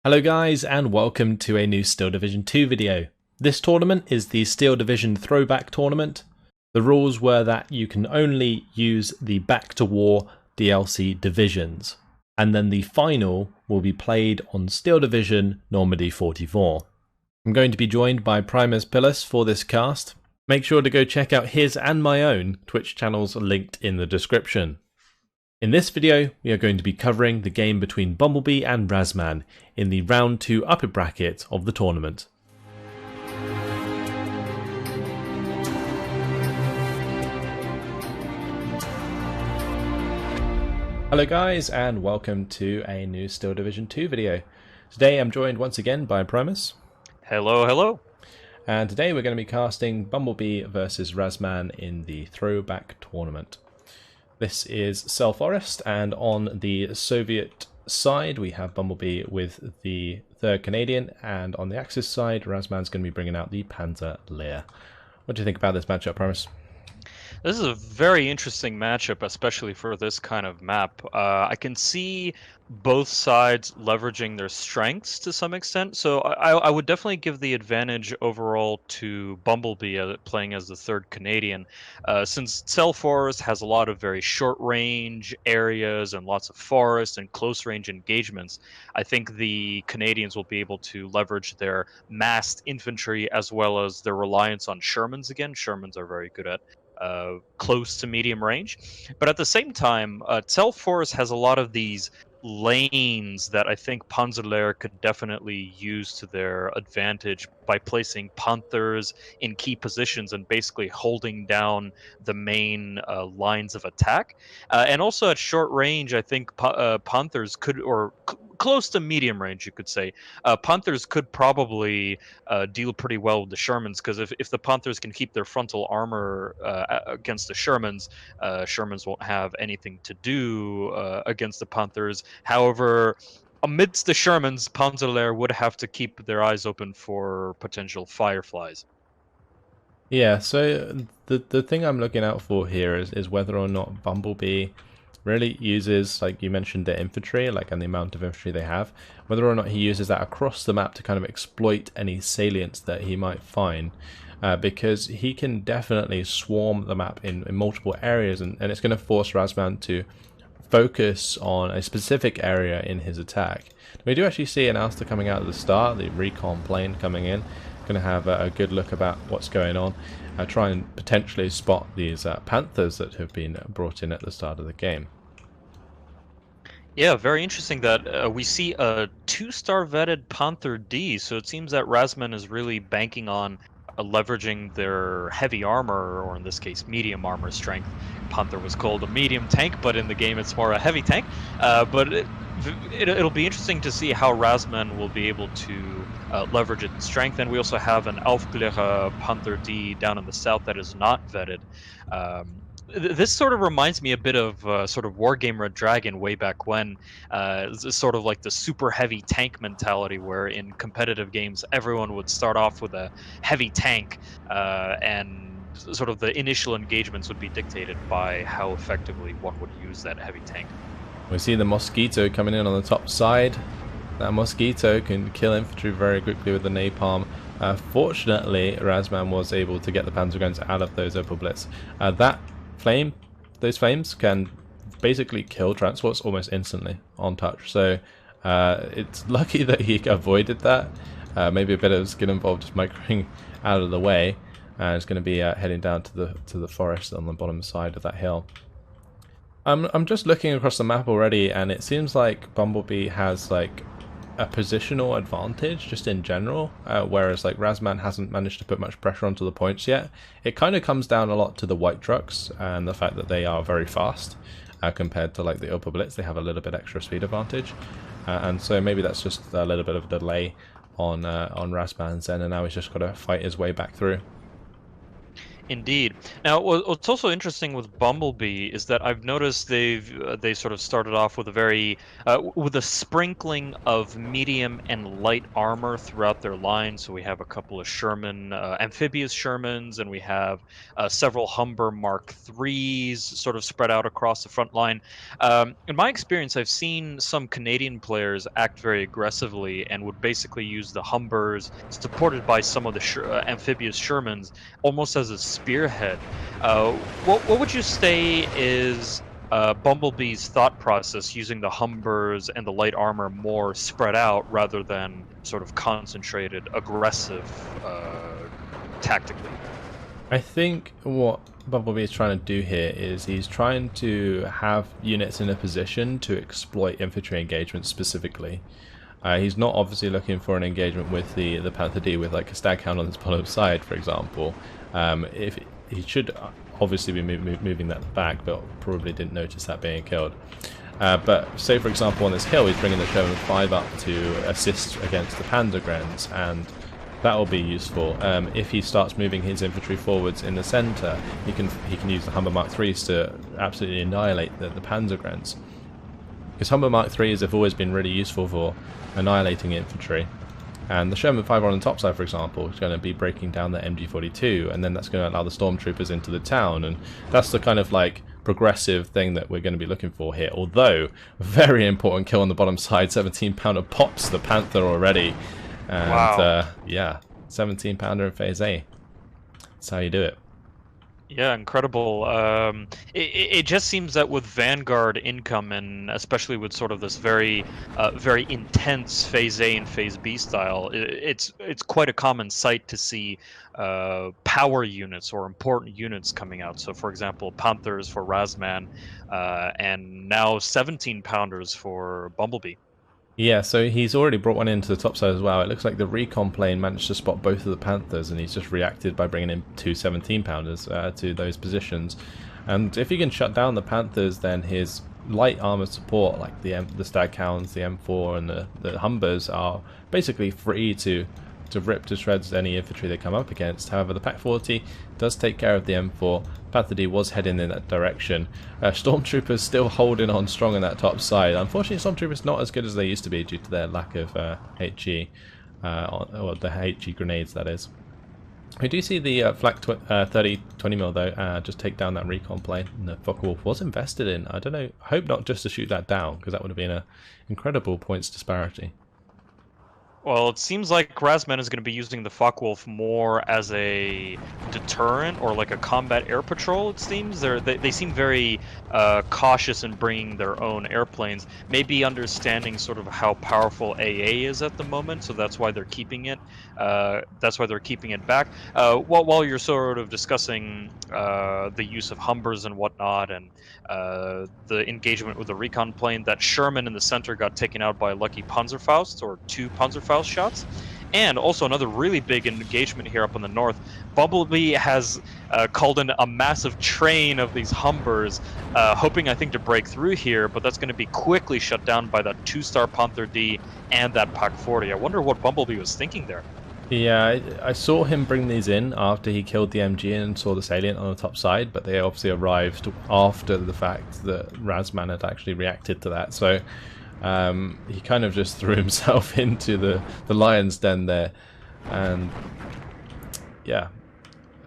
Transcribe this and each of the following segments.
Hello guys and welcome to a new Steel Division 2 video. This tournament is the Steel Division Throwback tournament. The rules were that you can only use the Back to War DLC divisions, and then the final will be played on Steel Division Normandy 44. I'm going to be joined by Primus Pilus for this cast. Make sure to go check out his and my own Twitch channels linked in the description. In this video, we are going to be covering the game between Bumblebee and Razzmann in the round 2 upper bracket of the tournament. Hello guys and welcome to a new Steel Division 2 video. Today I'm joined once again by Primus. Hello, hello. And today we're going to be casting Bumblebee versus Razzmann in the Throwback tournament. This is Tsel Forest, and on the Soviet side we have Bumblebee with the 3rd Canadian, and on the Axis side Razzmann's going to be bringing out the Panzer Lehr. What do you think about this matchup, Primus? This is a very interesting matchup, especially for this kind of map. I can see both sides leveraging their strengths to some extent, so I would definitely give the advantage overall to Bumblebee playing as the 3rd Canadian, since Tsel Forest has a lot of very short range areas and lots of forest and close range engagements. I think the Canadians will be able to leverage their massed infantry as well as their reliance on Shermans again. Shermans are very good at close to medium range, but at the same time, Tsel Forest has a lot of these lanes that I think Panzer Lehr could definitely use to their advantage by placing Panthers in key positions and basically holding down the main lines of attack. And also at short range, I think Panthers could, or close to medium range, you could say, Panthers could probably deal pretty well with the Shermans, because if the Panthers can keep their frontal armor against the Shermans, Shermans won't have anything to do against the Panthers. However, amidst the Shermans, Panzer Lehr would have to keep their eyes open for potential fireflies. Yeah, so the thing I'm looking out for here is whether or not Bumblebee really uses, like you mentioned, their infantry, and the amount of infantry they have, whether or not he uses that across the map to kind of exploit any salients that he might find, because he can definitely swarm the map in multiple areas, and it's going to force Razzmann to focus on a specific area in his attack. We do actually see an Ouster coming out at the start, the recon plane coming in, going to have a good look about what's going on, try and potentially spot these Panthers that have been brought in at the start of the game. Yeah, very interesting that we see a 2-star vetted Panther D, so it seems that Razzmann is really banking on leveraging their heavy armor, or in this case medium armor strength. Panther was called a medium tank, but in the game it's more a heavy tank. But it'll be interesting to see how Razzmann will be able to leverage its strength. And we also have an Aufklärer Panther D down in the south that is not vetted. This sort of reminds me a bit of sort of Wargame Red Dragon way back when. It's sort of like the super heavy tank mentality, where in competitive games everyone would start off with a heavy tank, and sort of the initial engagements would be dictated by how effectively one would use that heavy tank. We see the Mosquito coming in on the top side. That Mosquito can kill infantry very quickly with the napalm. Fortunately, Razzmann was able to get the panzer guns out of those Opel Blitz. Those flames can basically kill transports almost instantly on touch. So it's lucky that he avoided that. Maybe a bit of skill involved, just microing out of the way. It's going to be heading down to the forest on the bottom side of that hill. I'm just looking across the map already, and it seems like Bumblebee has a positional advantage just in general, whereas Razzmann hasn't managed to put much pressure onto the points yet. It kind of comes down a lot to the white trucks and the fact that they are very fast compared to the Opel Blitz. They have a little bit extra speed advantage, and so maybe that's just a little bit of a delay on Razzmann's end, and now he's just got to fight his way back through. Indeed. Now, what's also interesting with Bumblebee is that I've noticed they sort of started off with a very with a sprinkling of medium and light armor throughout their line. So we have a couple of Sherman amphibious Shermans, and we have several Humber Mark IIIs sort of spread out across the front line. In my experience, I've seen some Canadian players act very aggressively and would basically use the Humbers supported by some of the amphibious Shermans almost as a spearhead. What would you say is Bumblebee's thought process using the Humbers and the light armor more spread out rather than sort of concentrated, aggressive tactically? I think what Bumblebee is trying to do here is he's trying to have units in a position to exploit infantry engagement specifically. He's not obviously looking for an engagement with the Panther D with like a stag hound on his bottom side, for example. If he should obviously be moving that back, but probably didn't notice that being killed. But say for example on this hill he's bringing the Sherman 5 up to assist against the Panzergrens, and that will be useful. If he starts moving his infantry forwards in the centre, he can use the Humber Mark IIIs to absolutely annihilate the Panzergrens. Because Humber Mark IIIs have always been really useful for annihilating infantry. And the Sherman 5 on the top side, for example, is going to be breaking down the MG42, and then that's going to allow the stormtroopers into the town, and that's the kind of like progressive thing that we're going to be looking for here. Although, very important kill on the bottom side, 17-pounder pops the Panther already. And Wow. yeah, 17-pounder in Phase A. That's how you do it. Yeah, incredible. It just seems that with Vanguard income, and especially with sort of this very intense Phase A and Phase B style, it's quite a common sight to see power units or important units coming out. So, for example, Panthers for Razzmann, and now 17-pounders for Bumblebee. Yeah, so he's already brought one into the top side as well. It looks like the recon plane managed to spot both of the Panthers, and he's just reacted by bringing in two 17-pounders to those positions. And if he can shut down the Panthers, then his light armor support, like the Stag Hounds, the M4, and the Humbers, are basically free to rip to shreds any infantry they come up against. However, the Pack 40 does take care of the M4. Panther D was heading in that direction. Stormtroopers still holding on strong on that top side. Unfortunately, Stormtroopers not as good as they used to be due to their lack of HE, or the HE grenades, that is. We do see the Flak 30 20mm though just take down that recon plane, and the Focke-Wulf was invested in. I don't know, I hope not just to shoot that down, because that would have been an incredible points disparity. Well, it seems like Razzmann is going to be using the Focke-Wulf more as a deterrent or like a combat air patrol, it seems. They seem very cautious in bringing their own airplanes, maybe understanding sort of how powerful AA is at the moment, so that's why they're keeping it. That's why they're keeping it back. While you're sort of discussing the use of Humbers and whatnot, and the engagement with the recon plane, that Sherman in the center got taken out by a lucky Panzerfaust, or two Panzerfaust shots. And also another really big engagement here up in the north. Bumblebee has called in a massive train of these Humbers, hoping, I think, to break through here, but that's going to be quickly shut down by that 2-star Panther D and that Pack 40. I wonder what Bumblebee was thinking there. Yeah, I saw him bring these in after he killed the MG and saw the salient on the top side, but they obviously arrived after the fact that Razzmann had actually reacted to that. So he kind of just threw himself into the lion's den there, and yeah,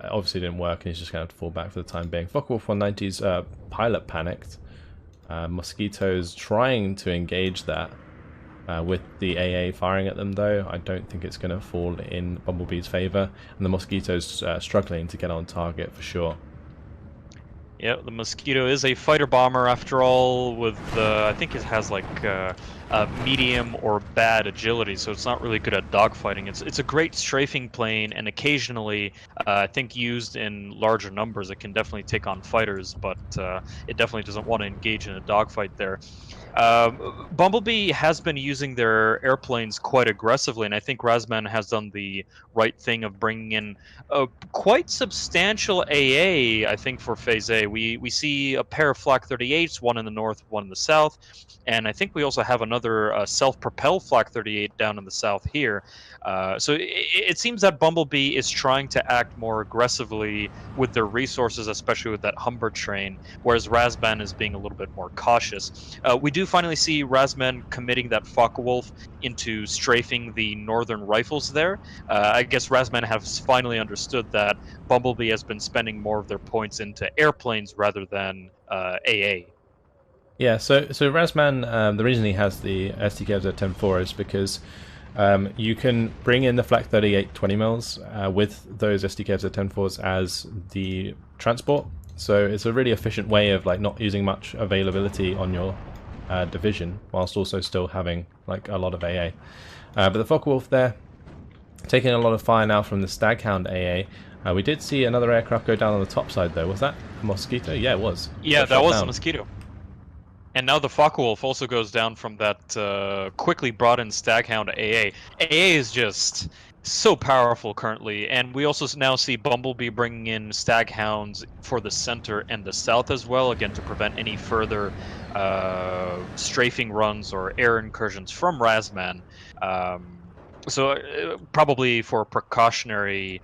it obviously didn't work, and he's just going to have to fall back for the time being. Focke-Wulf 190's pilot panicked. Mosquito's trying to engage that with the AA firing at them, though. I don't think it's going to fall in Bumblebee's favour, and the Mosquito's struggling to get on target for sure. Yeah, the Mosquito is a fighter bomber after all, with I think it has like medium or bad agility, so it's not really good at dogfighting. It's a great strafing plane, and occasionally, I think used in larger numbers, it can definitely take on fighters, but it definitely doesn't want to engage in a dogfight there. Bumblebee has been using their airplanes quite aggressively, and I think Razzmann has done the right thing of bringing in a quite substantial AA, I think, for Phase A. We see a pair of Flak 38s, one in the north, one in the south, and I think we also have another another self-propelled Flak 38 down in the south here. So it seems that Bumblebee is trying to act more aggressively with their resources, especially with that Humber train, whereas Razzmann is being a little bit more cautious. We do finally see Razzmann committing that Focke-Wulf into strafing the northern rifles there. I guess Razzmann has finally understood that Bumblebee has been spending more of their points into airplanes rather than AA. Yeah, so Razzmann, the reason he has the STKs at 10-4 is because you can bring in the Flak 38 20mm with those STKs at 10-4s as the transport. So it's a really efficient way of like not using much availability on your division, whilst also still having like a lot of AA. But the Focke-Wulf there, taking a lot of fire now from the Staghound AA. We did see another aircraft go down on the top side though. Was that a Mosquito? Yeah, it was. Yeah, that was a Mosquito. And now the Focke-Wulf also goes down from that quickly brought in Staghound AA. AA is just so powerful currently, and we also now see Bumblebee bringing in Staghounds for the center and the south as well, again to prevent any further strafing runs or air incursions from Razzmann. So probably for precautionary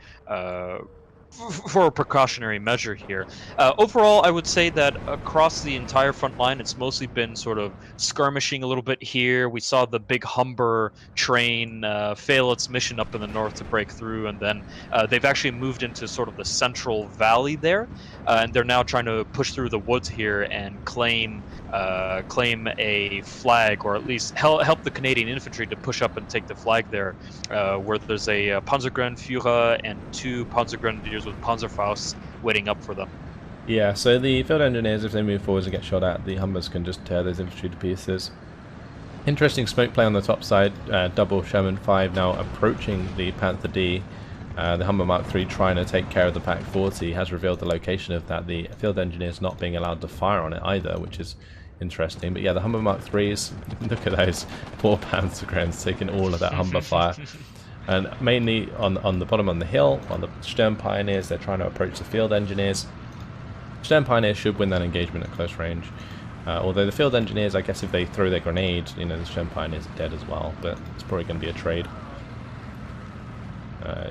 measure here. Overall, I would say that across the entire front line, it's mostly been sort of skirmishing a little bit here. We saw the big Humber train fail its mission up in the north to break through, and then they've actually moved into sort of the central valley there, and they're now trying to push through the woods here and claim a flag, or at least help the Canadian infantry to push up and take the flag there, where there's a Panzergrenführer and 2 Panzergrenadiers with Panzerfaust waiting up for them. Yeah, so the field engineers, if they move forwards and get shot at, the Humbers can just tear those infantry to pieces. Interesting smoke play on the top side, double Sherman 5 now approaching the Panther D. The Humber Mark III trying to take care of the Pak 40 has revealed the location of that. The field engineers not being allowed to fire on it either, which is interesting. But yeah, the Humber Mark IIIs, look at those poor Panzergrens taking all of that Humber fire. And mainly on the bottom on the hill, on the Sturm Pioneers, they're trying to approach the field engineers. Sturm Pioneers should win that engagement at close range. Although the field engineers, I guess if they throw their grenade, you know, the Sturm Pioneers are dead as well. But it's probably going to be a trade.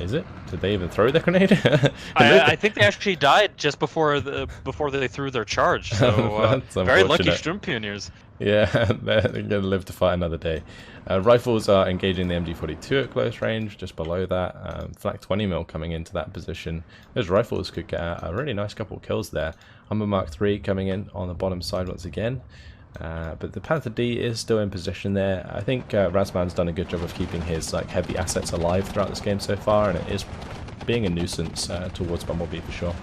Is it? Did they even throw their grenade? I think they actually died just before they threw their charge. So very lucky Sturm Pioneers. Yeah, they're going to live to fight another day. Rifles are engaging the MG42 at close range, just below that. Flak 20mm coming into that position. Those rifles could get a really nice couple of kills there. Humber Mark III coming in on the bottom side once again. But the Panther D is still in position there. I think Razzmann's done a good job of keeping his heavy assets alive throughout this game so far, and it is being a nuisance towards Bumblebee for sure.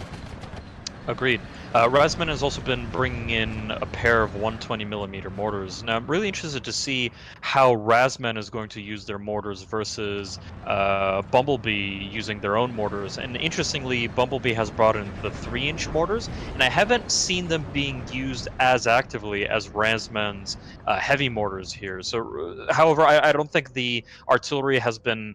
Agreed. Razzmann has also been bringing in a pair of 120mm mortars. Now, I'm really interested to see how Razzmann is going to use their mortars versus Bumblebee using their own mortars. And interestingly, Bumblebee has brought in the 3-inch mortars, and I haven't seen them being used as actively as Razzmann's heavy mortars here. So, however, I don't think the artillery has been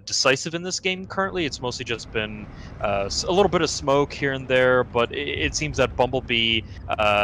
decisive in this game currently. It's mostly just been a little bit of smoke here and there, but it seems that Bumblebee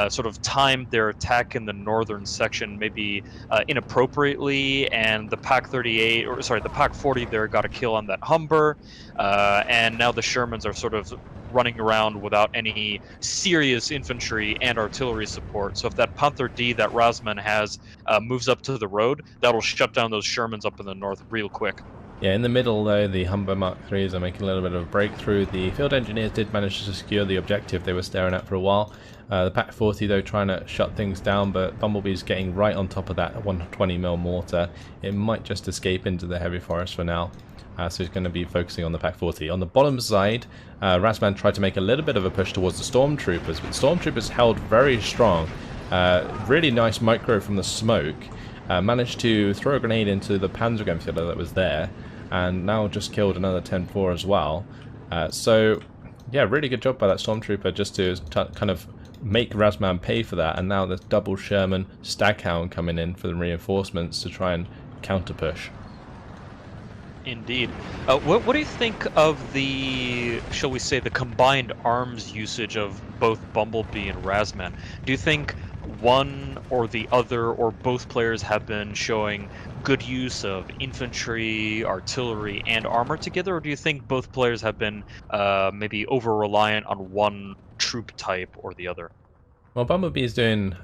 sort of timed their attack in the northern section maybe inappropriately, and the Pak 38, or sorry, the Pak 40 there got a kill on that Humber, and now the Shermans are sort of running around without any serious infantry and artillery support. So if that Panther D that Razzmann has moves up to the road, that'll shut down those Shermans up in the north real quick. Yeah, in the middle though, the Humber Mark IIIs are making a little bit of a breakthrough. The field engineers did manage to secure the objective they were staring at for a while. The Pak 40 though trying to shut things down, but Bumblebee's getting right on top of that 120mm mortar. It might just escape into the heavy forest for now. So he's going to be focusing on the Pak 40. On the bottom side, Razzmann tried to make a little bit of a push towards the Stormtroopers, but Stormtroopers held very strong. Really nice micro from the smoke. Managed to throw a grenade into the Panzergrenführer that was there, and now just killed another 10-4 as well. So, yeah, really good job by that Stormtrooper just to kind of make Razzmann pay for that, and now there's double Sherman Staghound coming in for the reinforcements to try and counter-push. Indeed. What do you think of the, shall we say, the combined arms usage of both Bumblebee and Razzmann? Do you think one or the other or both players have been showing good use of infantry, artillery, and armor together, or do you think both players have been maybe over-reliant on one troop type or the other? Well, Bumblebee is doing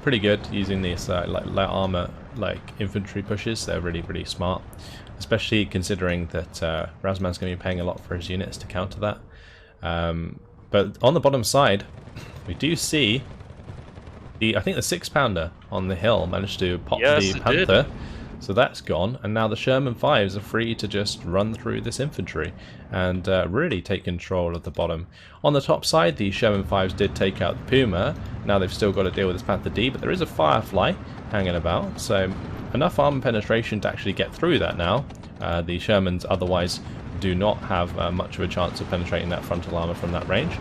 pretty good using these like light armor, like infantry pushes. They're really, really smart, especially considering that Razzmann's going to be paying a lot for his units to counter that. But on the bottom side, we do see I think the 6-pounder on the hill managed to pop Yes, the it Panther. did. So that's gone, and now the Sherman 5s are free to just run through this infantry and really take control of the bottom. On the top side, the Sherman 5s did take out the Puma. Now they've still got to deal with this Panther D, but there is a Firefly hanging about, so enough armor penetration to actually get through that now. The Shermans otherwise do not have much of a chance of penetrating that frontal armor from that range.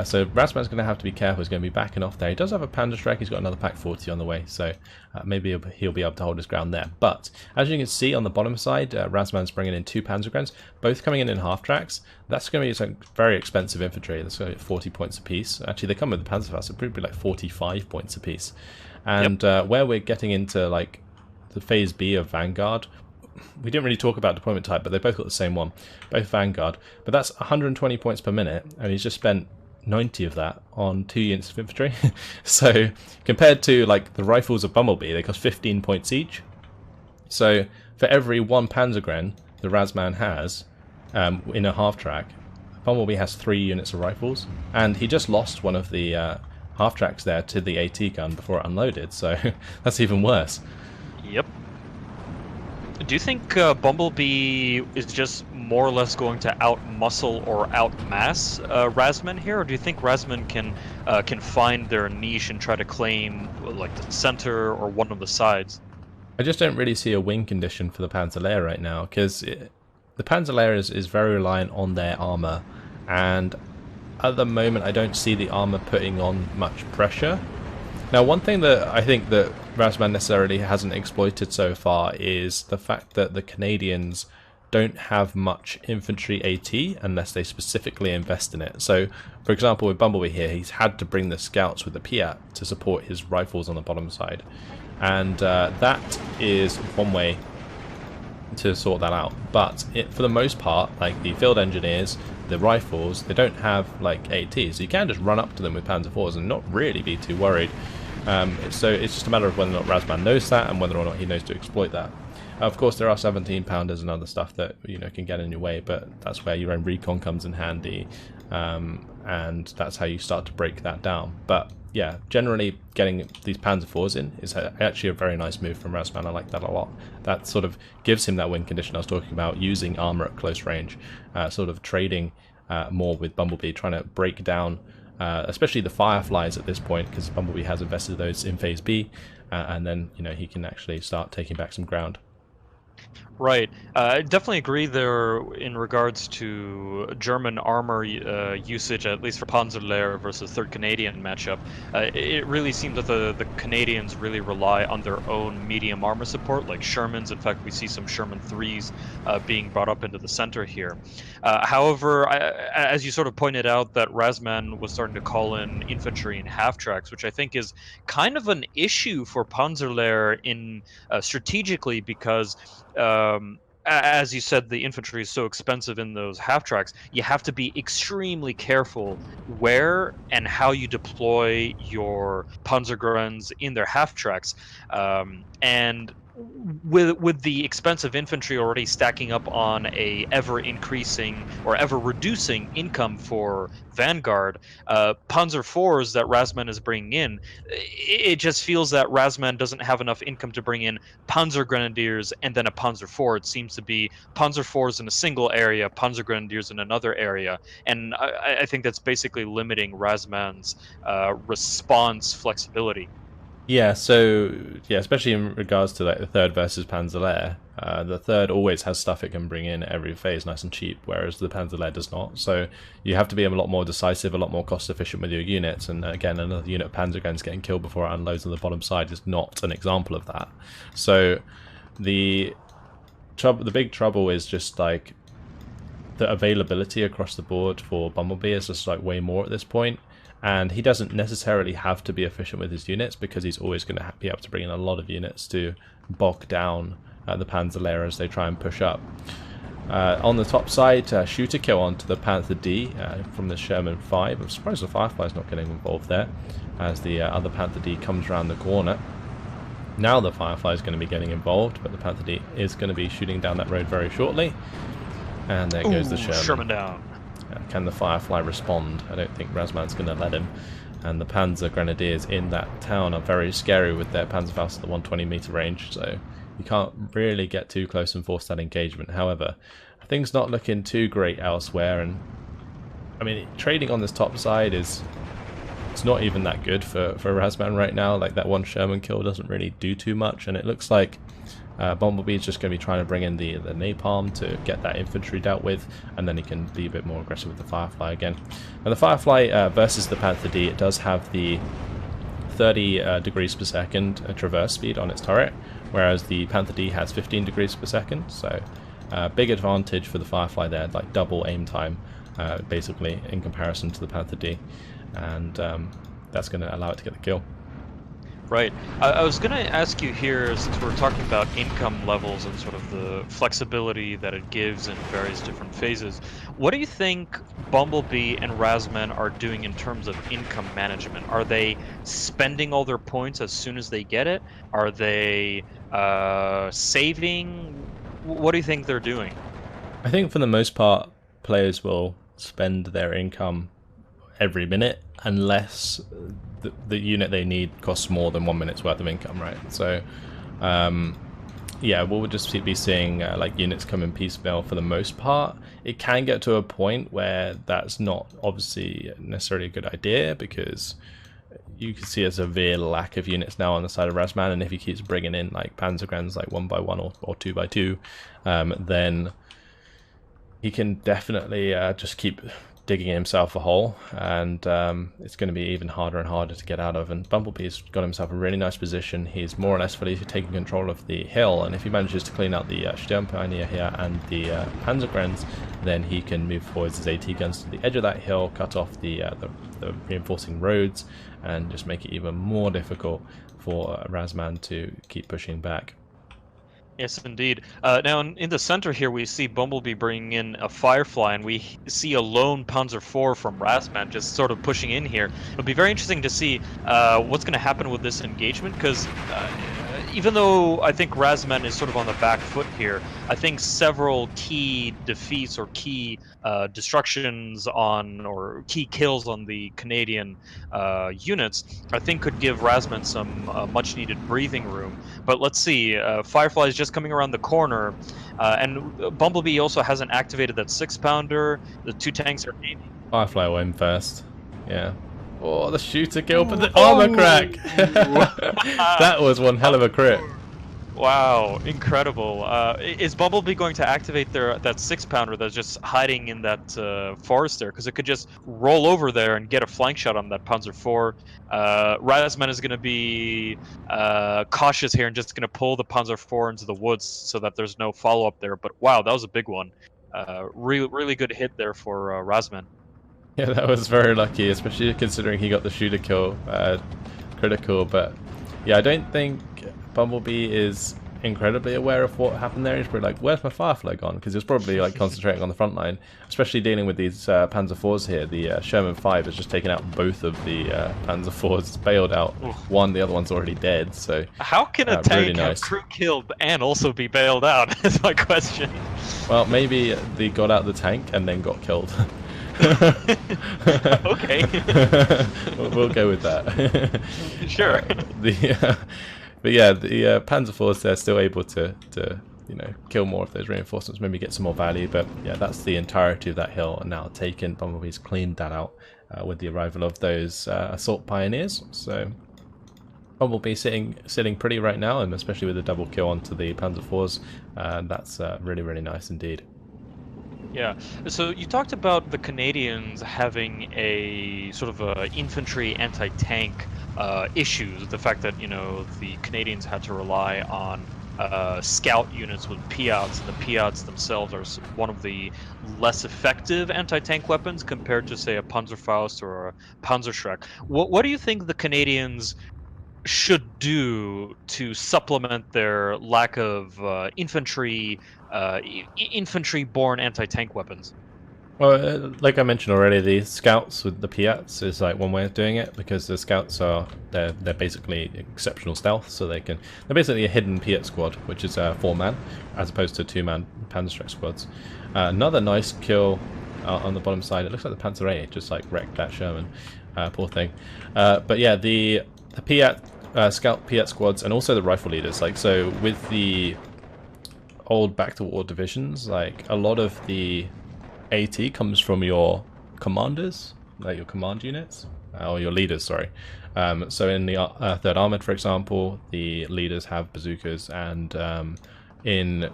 So Razzmann's going to have to be careful. He's going to be backing off there. He does have a Panda Strike. He's got another Pack 40 on the way, so maybe he'll be able to hold his ground there. But as you can see on the bottom side, Razzmann's bringing in 2 Panzergrens, both coming in half tracks. That's going to be some very expensive infantry. That's going to be 40 points apiece. Actually, they come with the Panzerfaust, so probably like 45 points apiece. And where we're getting into like the Phase B of Vanguard, we didn't really talk about deployment type, but they both got the same one, both Vanguard. But that's 120 points per minute, and he's just spent 90 of that on 2 units of infantry. So compared to like the rifles of Bumblebee, they cost 15 points each. So for every 1 Panzergren the Razzmann has in a half track, Bumblebee has 3 units of rifles, and he just lost one of the half tracks there to the AT gun before it unloaded, so that's even worse. Yep. Do you think Bumblebee is just more or less going to out-muscle or out-mass Razzmann here, or do you think Razzmann can find their niche and try to claim like the center or one of the sides? I just don't really see a win condition for the Panzer Lehr right now, because the Panzer Lehr is very reliant on their armor, and at the moment I don't see the armor putting on much pressure. Now, one thing that I think that Razzmann necessarily hasn't exploited so far is the fact that the Canadians don't have much infantry AT unless they specifically invest in it. So, for example, with Bumblebee here, he's had to bring the scouts with the Piat to support his rifles on the bottom side. And that is one way to sort that out. But for the most part, like the field engineers, the rifles, they don't have like ATs. So you can just run up to them with Panzer IVs and not really be too worried. So it's just a matter of whether or not Razzmann knows that and whether or not he knows to exploit that. Of course, there are 17-pounders and other stuff that can get in your way, but that's where your own recon comes in handy, and that's how you start to break that down. But yeah, generally getting these Panzer IVs in is actually a very nice move from Razzmann. I like that a lot. That sort of gives him that win condition I was talking about, using armor at close range, sort of trading more with Bumblebee, trying to break down especially the Fireflies at this point, because Bumblebee has invested those in Phase B, and then he can actually start taking back some ground. Right. I definitely agree there in regards to German armor usage, at least for Panzer Lehr versus 3rd Canadian matchup. It really seems that the Canadians really rely on their own medium armor support, like Shermans. In fact, we see some Sherman 3s being brought up into the center here. However, as you sort of pointed out, that Razzmann was starting to call in infantry in half-tracks, which I think is kind of an issue for Panzer Lehr in strategically, because as you said, the infantry is so expensive in those half tracks. You have to be extremely careful where and how you deploy your Panzergrens in their half tracks, and with the expensive infantry already stacking up on a ever increasing or ever reducing income for Vanguard, Panzer IVs that Razzmann is bringing in, it just feels that Razzmann doesn't have enough income to bring in Panzer Grenadiers and then a Panzer IV. It seems to be Panzer IVs in a single area, Panzer Grenadiers in another area, and I think that's basically limiting Razzmann's response flexibility. Yeah, so yeah, especially in regards to like the 3rd versus Panzer Lehr, the 3rd always has stuff it can bring in every phase nice and cheap, whereas the Panzer Lehr does not. So you have to be a lot more decisive, a lot more cost efficient with your units, and again, another unit of Panzergrens getting killed before it unloads on the bottom side is not an example of that. So the big trouble is just like the availability across the board for Bumblebee is just like way more at this point. and he doesn't necessarily have to be efficient with his units because he's always going to be able to bring in a lot of units to bog down the Panzer Lehr as they try and push up. On the top side, shooter kill onto the Panther D from the Sherman 5. I'm surprised the Firefly's not getting involved there, as the other Panther D comes around the corner. Now the Firefly is going to be getting involved, but the Panther D is going to be shooting down that road very shortly. And there goes the Sherman. Sherman down. Can the Firefly respond? I don't think Razzmann's going to let him. And the Panzer Grenadiers in that town are very scary with their Panzerfaust at the 120 meter range, so you can't really get too close and force that engagement. However, things not looking too great elsewhere, and I mean, trading on this top side it's not even that good for Razzmann right now. Like, that one Sherman kill doesn't really do too much, and it looks like Bumblebee is just going to be trying to bring in the napalm to get that infantry dealt with, and then he can be a bit more aggressive with the Firefly again. And the Firefly versus the Panther D, it does have the 30 degrees per second traverse speed on its turret, whereas the Panther D has 15 degrees per second, so big advantage for the Firefly there, like double aim time basically in comparison to the Panther D, and that's going to allow it to get the kill. Right. I was going to ask you here, since we're talking about income levels and sort of the flexibility that it gives in various different phases, what do you think Bumblebee and Razzmann are doing in terms of income management? Are they spending all their points as soon as they get it? Are they saving? What do you think they're doing? I think for the most part, players will spend their income every minute, unless the unit they need costs more than 1 minute's worth of income, right? So, yeah, we'll just be seeing like units come in piecemeal for the most part. It can get to a point where that's not obviously necessarily a good idea, because you can see a severe lack of units now on the side of Razzmann, and if he keeps bringing in like Panzergrens like 1 by 1 or 2 by 2, then he can definitely just keep digging himself a hole, and it's going to be even harder and harder to get out of. And Bumblebee's got himself a really nice position. He's more or less fully taking control of the hill, and if he manages to clean out the Sturmpioneer here and the Panzergrens, then he can move forwards his AT guns to the edge of that hill, cut off the reinforcing roads, and just make it even more difficult for Razzmann to keep pushing back. Yes, indeed. Now, in the center here, we see Bumblebee bringing in a Firefly, and we see a lone Panzer IV from Razzmann just sort of pushing in here. It'll be very interesting to see what's going to happen with this engagement, because even though I think Razzmann is sort of on the back foot here, I think several key defeats or key destructions on, or key kills on the Canadian units, I think could give Razzmann some much-needed breathing room. But let's see, Firefly is just coming around the corner, and Bumblebee also hasn't activated that 6-pounder. The 2 tanks are aiming. Firefly will aim first. Yeah. Oh, the shooter kill, but the armor crack! That was one hell of a crit. Wow, incredible. Is Bumblebee going to activate that 6-pounder that's just hiding in that forest there? Because it could just roll over there and get a flank shot on that Panzer IV. Razzmann is going to be cautious here and just going to pull the Panzer IV into the woods so that there's no follow-up there. But wow, that was a big one. Really good hit there for Razzmann. Yeah, that was very lucky, especially considering he got the shooter kill critical. But yeah, I don't think Bumblebee is incredibly aware of what happened there. He's probably like, where's my Firefly gone? Because he was probably like concentrating on the front line, especially dealing with these Panzer IVs here. The Sherman 5 has just taken out both of the Panzer IVs. It's bailed out one, the other one's already dead. So how can a tank really nice. have crew killed and also be bailed out? Is my question. Well, maybe they got out the tank and then got killed. Okay. We'll go with that. Sure. But yeah, the Panzer IVs, they're still able to kill more of those reinforcements, maybe get some more value. But yeah, that's the entirety of that hill now taken. Bumblebee's cleaned that out with the arrival of those assault pioneers. So Bumblebee sitting pretty right now, and especially with a double kill onto the Panzer IVs, that's really nice indeed. Yeah, so you talked about the Canadians having a sort of a infantry anti-tank issues, the fact that, the Canadians had to rely on scout units with Piats, and the Piats themselves are one of the less effective anti-tank weapons compared to, say, a Panzerfaust or a Panzerschreck. What do you think the Canadians should do to supplement their lack of infantry-borne anti-tank weapons? Well, like I mentioned already, the scouts with the Piats is like one way of doing it, because the scouts are they're basically exceptional stealth, so they're basically a hidden Piat squad, which is 4-man as opposed to 2-man Panzerschreck squads. Another nice kill on the bottom side. It looks like the Panzer A just like wrecked that Sherman, poor thing. But yeah, the Piat scout Piat squads and also the rifle leaders. Like, so with the old back to war divisions, like a lot of the AT comes from your commanders, like your command units, or your leaders, sorry. So in the 3rd Armoured, for example, the leaders have bazookas, and in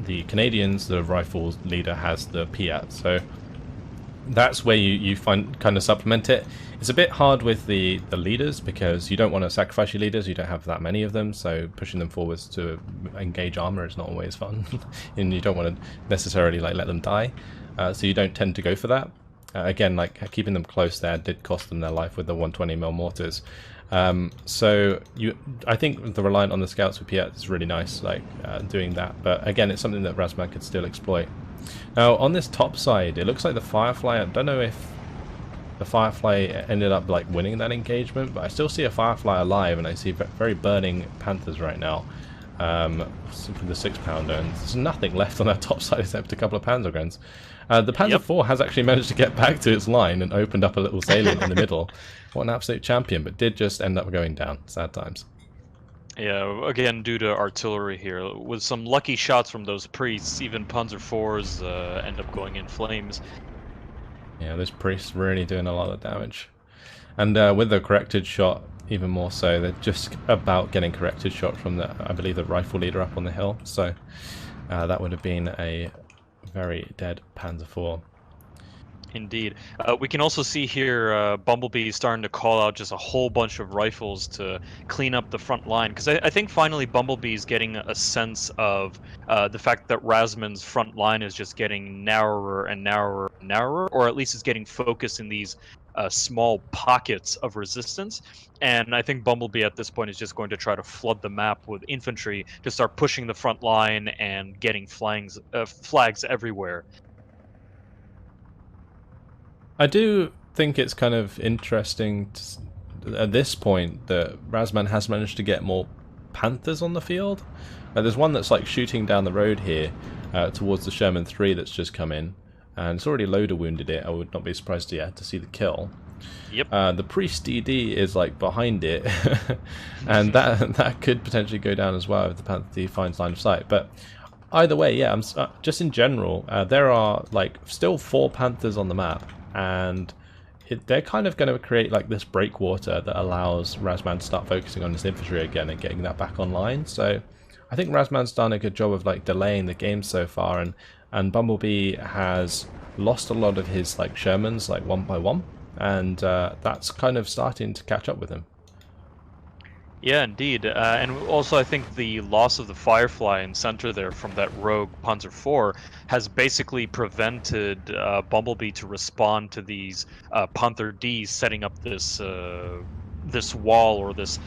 the Canadians, the rifles leader has the Piat. So that's where you find kind of supplement it. It's a bit hard with the leaders, because you don't want to sacrifice your leaders, you don't have that many of them, so pushing them forwards to engage armor is not always fun, and you don't want to necessarily like let them die, so you don't tend to go for that. Again, like keeping them close there did cost them their life with the 120mm mortars. So I think the reliant on the scouts with Piat is really nice, like doing that, but again, it's something that Razzmann could still exploit. Now on this top side, it looks like the Firefly, I don't know if the Firefly ended up like winning that engagement, but I still see a Firefly alive, and I see very burning Panthers right now from the 6-pounder, and there's nothing left on that top side except a couple of Panzerguns. The Panzer IV has actually managed to get back to its line and opened up a little salient in the middle. What an absolute champion, but did just end up going down. Sad times. Yeah, again, due to artillery here. With some lucky shots from those priests, even Panzer IVs end up going in flames. Yeah, those priests really doing a lot of damage. And with the corrected shot, even more so. They're just about getting corrected shot from the, I believe, the rifle leader up on the hill. So that would have been a very dead Panzer IV. Indeed. We can also see here Bumblebee starting to call out just a whole bunch of rifles to clean up the front line. Because I think finally Bumblebee is getting a sense of the fact that Razzmann's front line is just getting narrower and narrower and narrower, or at least is getting focused in these small pockets of resistance. And I think Bumblebee at this point is just going to try to flood the map with infantry to start pushing the front line and getting flags everywhere. I do think it's kind of interesting at this point that Razzmann has managed to get more Panthers on the field. There's one that's like shooting down the road here towards the Sherman 3 that's just come in, and it's already loader wounded it. I would not be surprised yet to see the kill. Yep. The Priest DD is like behind it, and that could potentially go down as well if the Panther D finds line of sight. But either way, yeah, just in general, there are like still 4 Panthers on the map, and they're kind of going to create like this breakwater that allows Razzmann to start focusing on his infantry again and getting that back online. So I think Razzmann's done a good job of like delaying the game so far, and Bumblebee has lost a lot of his like Shermans like one by one, and that's kind of starting to catch up with him. Yeah, indeed. And also I think the loss of the Firefly in center there from that rogue Panzer IV has basically prevented Bumblebee to respond to these Panther Ds setting up this this wall, or this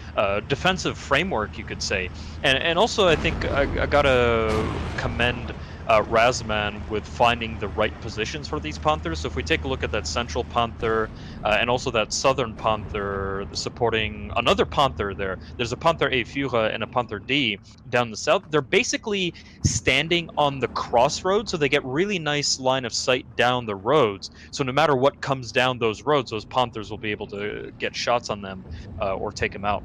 defensive framework, you could say. And also I think I gotta commend Razzmann with finding the right positions for these Panthers. So if we take a look at that central Panther and also that southern Panther supporting another Panther there's a Panther A Führer and a Panther D down the south. They're basically standing on the crossroads, so they get really nice line of sight down the roads. So no matter what comes down those roads, those Panthers will be able to get shots on them or take them out.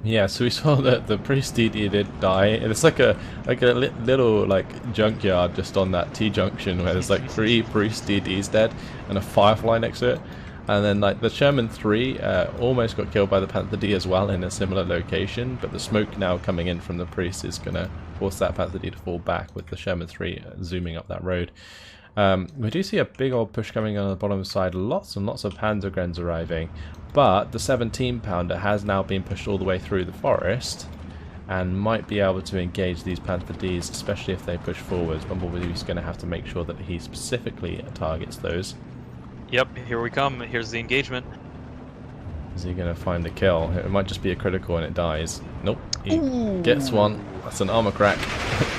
Yeah, so we saw that the Priest DD did die. It's like a little like junkyard just on that T-junction where there's like 3 Priest DDs dead and a Firefly next to it. And then like the Sherman 3 almost got killed by the Panther D as well in a similar location, but the smoke now coming in from the Priest is going to force that Panther D to fall back with the Sherman 3 zooming up that road. We do see a big old push coming on the bottom side, lots and lots of Panzergrens arriving, but the 17-pounder has now been pushed all the way through the forest, and might be able to engage these Panther Ds, especially if they push forwards. Bumblebee's going to have to make sure that he specifically targets those. Yep, here we come. Here's the engagement. Is he going to find the kill? It might just be a critical and it dies. Nope, he gets one. That's an armor crack.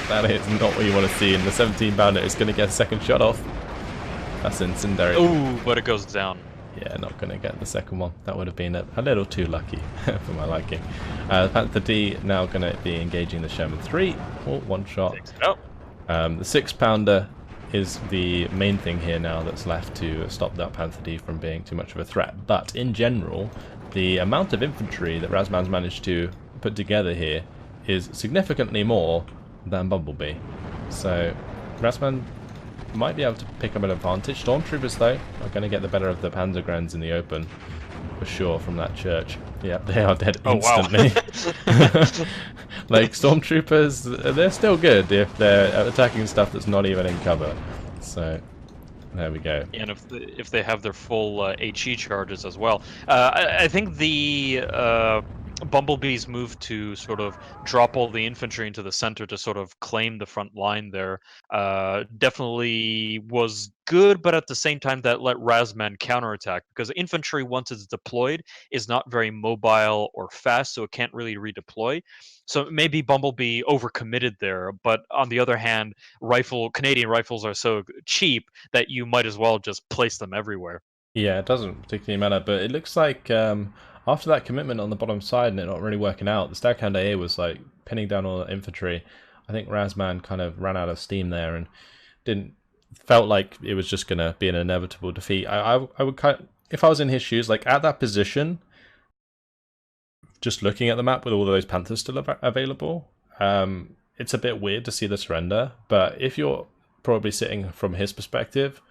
That is not what you want to see, and the 17-pounder is going to get a second shot off. That's incendiary. Ooh, but it goes down. Yeah, not going to get the second one. That would have been a little too lucky for my liking. The Panther D now going to be engaging the Sherman 3. Oh, one shot. Takes it out. The 6-pounder is the main thing here now that's left to stop that Panther D from being too much of a threat. But in general, the amount of infantry that Razzmann's managed to put together here is significantly more than Bumblebee. So Razzmann might be able to pick up an advantage. Stormtroopers, though, are going to get the better of the Panzergrens in the open, for sure, from that church. Yep, they are dead instantly. Wow. Like, Stormtroopers, they're still good if they're attacking stuff that's not even in cover. So, there we go. And if they have their full HE charges as well. I think the Bumblebee's move to sort of drop all the infantry into the center to sort of claim the front line there definitely was good, but at the same time that let Razzmann counterattack, because infantry, once it's deployed, is not very mobile or fast, so it can't really redeploy. So maybe Bumblebee overcommitted there, but on the other hand, Canadian rifles are so cheap that you might as well just place them everywhere. Yeah, it doesn't particularly matter, but it looks like after that commitment on the bottom side and it not really working out, the Staghound AA was like pinning down all the infantry. I think Razzmann kind of ran out of steam there and felt like it was just going to be an inevitable defeat. I would if I was in his shoes, like at that position, just looking at the map with all those Panthers still available, it's a bit weird to see the surrender. But if you're probably sitting from his perspective,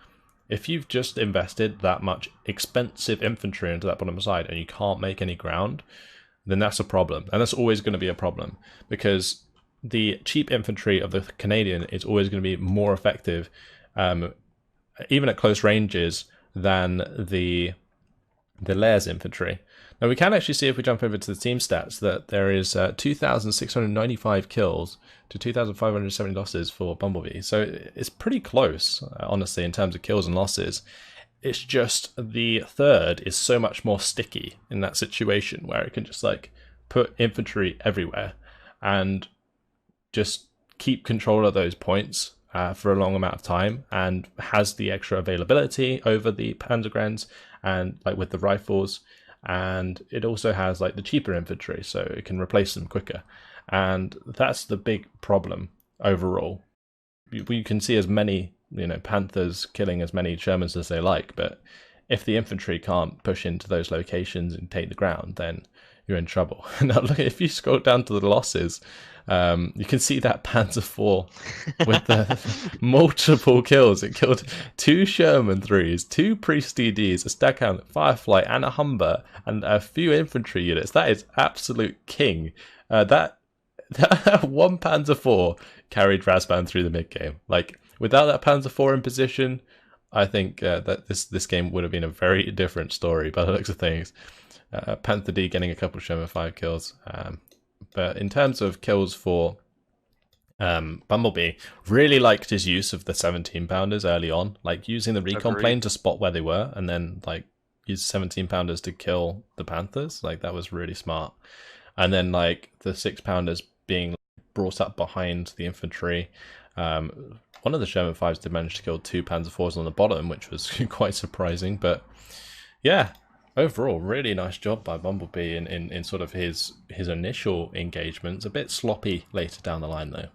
if you've just invested that much expensive infantry into that bottom side and you can't make any ground, then that's a problem. And that's always going to be a problem, because the cheap infantry of the Canadian is always going to be more effective, even at close ranges, than the Lehr's infantry. Now we can actually see, if we jump over to the team stats, that there is 2,695 kills to 2,570 losses for Bumblebee. So it's pretty close, honestly, in terms of kills and losses. It's just the third is so much more sticky in that situation, where it can just like put infantry everywhere and just keep control of those points for a long amount of time, and has the extra availability over the Panzergrens and like with the rifles. And it also has like the cheaper infantry, so it can replace them quicker. And that's the big problem overall. We can see as many, Panthers killing as many Shermans as they like, but if the infantry can't push into those locations and take the ground, then you're in trouble. Now look, if you scroll down to the losses, you can see that Panzer IV with the multiple kills. It killed 2 Sherman 3s, 2 Priest DDs, a Staghound, Firefly, and a Humber, and a few infantry units. That is absolute king. That one Panzer IV carried Razzmann through the mid game. Like, without that Panzer IV in position, I think that this game would have been a very different story by the looks of things. Panther D getting a couple of Sherman 5 kills. But in terms of kills for Bumblebee, really liked his use of the 17-pounders early on, like using the recon plane to spot where they were, and then like use 17-pounders to kill the Panthers. Like, that was really smart. And then like the 6-pounders being brought up behind the infantry. One of the Sherman 5s did manage to kill 2 Panzer IVs on the bottom, which was quite surprising. But yeah, overall, really nice job by Bumblebee in sort of his initial engagements. A bit sloppy later down the line, though.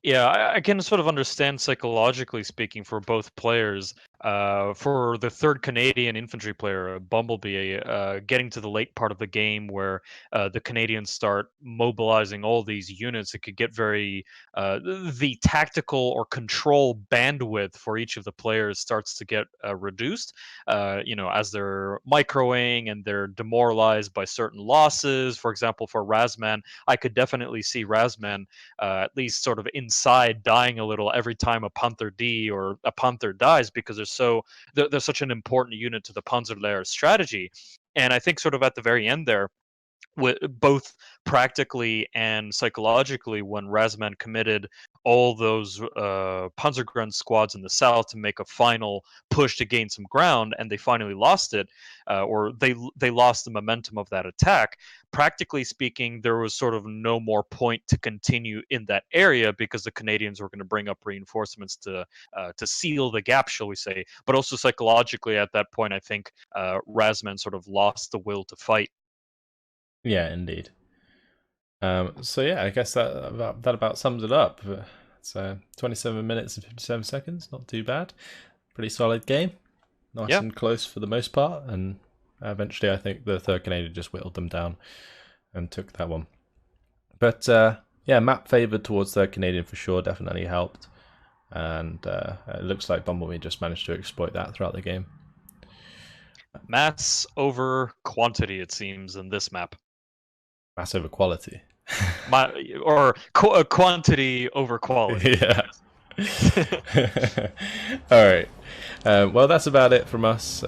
Yeah, I can sort of understand, psychologically speaking, for both players. For the third Canadian infantry player, Bumblebee, getting to the late part of the game where the Canadians start mobilizing all these units, it could get very the tactical or control bandwidth for each of the players starts to get reduced. As they're microing and they're demoralized by certain losses. For example, for Razzmann, I could definitely see Razzmann at least sort of inside dying a little every time a Panther D or a Panther dies, because they're such an important unit to the Panzer Lehr strategy. And I think sort of at the very end there, both practically and psychologically when Razzmann committed all those Panzergrenz squads in the south to make a final push to gain some ground, and they finally lost it, or they lost the momentum of that attack. Practically speaking, there was sort of no more point to continue in that area because the Canadians were going to bring up reinforcements to seal the gap, shall we say? But also psychologically, at that point, I think Razzmann sort of lost the will to fight. Yeah, indeed. So yeah, I guess that about sums it up. It's 27 minutes and 57 seconds, not too bad. Pretty solid game, nice Yeah. and close for the most part, and eventually I think the 3rd Canadian just whittled them down and took that one. But yeah, map favoured towards 3rd Canadian for sure, definitely helped, and it looks like Bumblebee just managed to exploit that throughout the game. Mass over quantity, it seems, in this map. Mass over quality. Quantity over quality. Yeah. All right. Well, that's about it from us.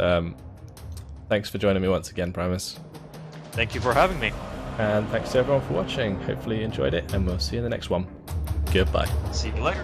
Thanks for joining me once again, Primus. Thank you for having me. And thanks to everyone for watching. Hopefully you enjoyed it, and we'll see you in the next one. Goodbye. See you later.